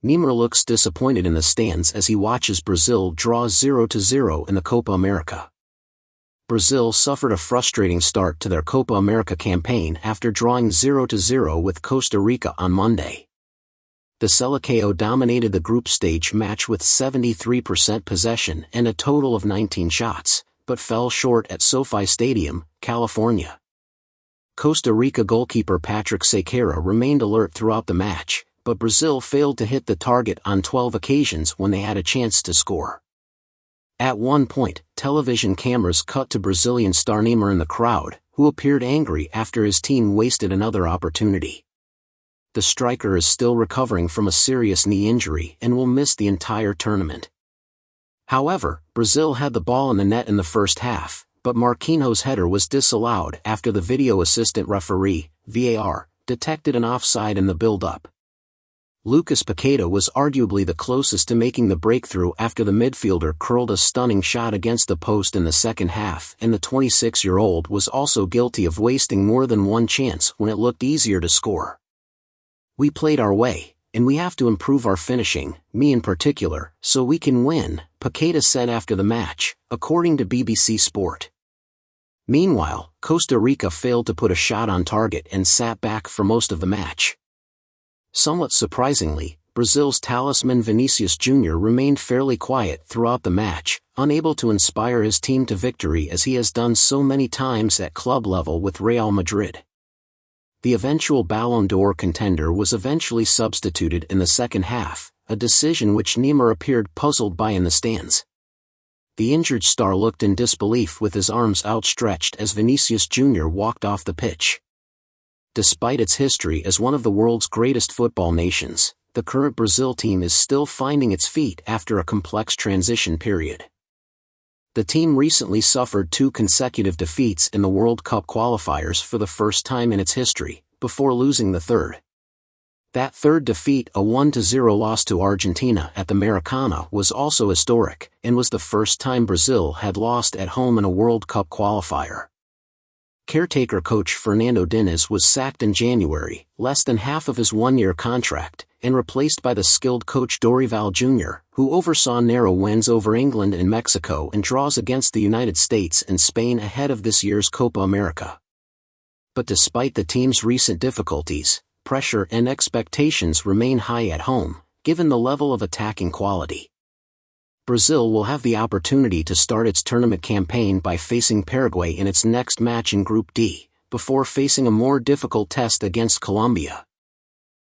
Neymar looks disappointed in the stands as he watches Brazil draw 0-0 in the Copa America. Brazil suffered a frustrating start to their Copa America campaign after drawing 0-0 with Costa Rica on Monday. The Selecao dominated the group stage match with 73% possession and a total of 19 shots, but fell short at SoFi Stadium, California. Costa Rica goalkeeper Patrick Sequeira remained alert throughout the match, but Brazil failed to hit the target on 12 occasions when they had a chance to score. At one point, television cameras cut to Brazilian star Neymar in the crowd, who appeared angry after his team wasted another opportunity. The striker is still recovering from a serious knee injury and will miss the entire tournament. However, Brazil had the ball in the net in the first half, but Marquinhos' header was disallowed after the video assistant referee, VAR, detected an offside in the build-up. Lucas Paqueta was arguably the closest to making the breakthrough after the midfielder curled a stunning shot against the post in the second half, and the 26-year-old was also guilty of wasting more than one chance when it looked easier to score. "We played our way, and we have to improve our finishing, me in particular, so we can win," Paqueta said after the match, according to BBC Sport. Meanwhile, Costa Rica failed to put a shot on target and sat back for most of the match. Somewhat surprisingly, Brazil's talisman Vinicius Jr. remained fairly quiet throughout the match, unable to inspire his team to victory as he has done so many times at club level with Real Madrid. The eventual Ballon d'Or contender was eventually substituted in the second half, a decision which Neymar appeared puzzled by in the stands. The injured star looked in disbelief with his arms outstretched as Vinicius Jr. walked off the pitch. Despite its history as one of the world's greatest football nations, the current Brazil team is still finding its feet after a complex transition period. The team recently suffered 2 consecutive defeats in the World Cup qualifiers for the first time in its history, before losing the third. That third defeat, a 1-0 loss to Argentina at the Maracanã, was also historic, and was the first time Brazil had lost at home in a World Cup qualifier. Caretaker coach Fernando Diniz was sacked in January, less than half of his one-year contract, and replaced by the skilled coach Dorival Jr., who oversaw narrow wins over England and Mexico and draws against the United States and Spain ahead of this year's Copa America. But despite the team's recent difficulties, pressure and expectations remain high at home, given the level of attacking quality. Brazil will have the opportunity to start its tournament campaign by facing Paraguay in its next match in Group D, before facing a more difficult test against Colombia.